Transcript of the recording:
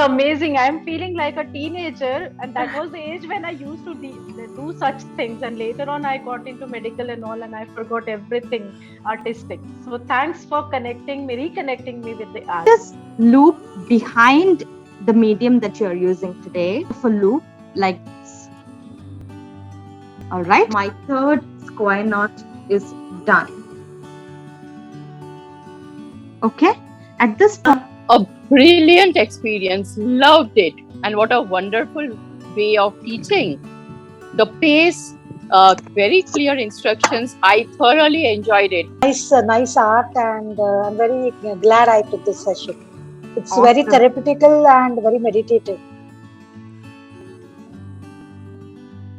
amazing. I'm feeling like a teenager, and that was the age when I used to do such things. And later on, I got into medical and all, and I forgot everything artistic. So thanks for reconnecting me with the art. This loop behind the medium that you're using today, for loop like this. All right, my third square knot is done. Okay, at this point, a brilliant experience, loved it, and what a wonderful way of teaching. The pace, very clear instructions. I thoroughly enjoyed it. Nice art, and I'm very glad I took this session. It's Awesome. very therapeutical and very meditative.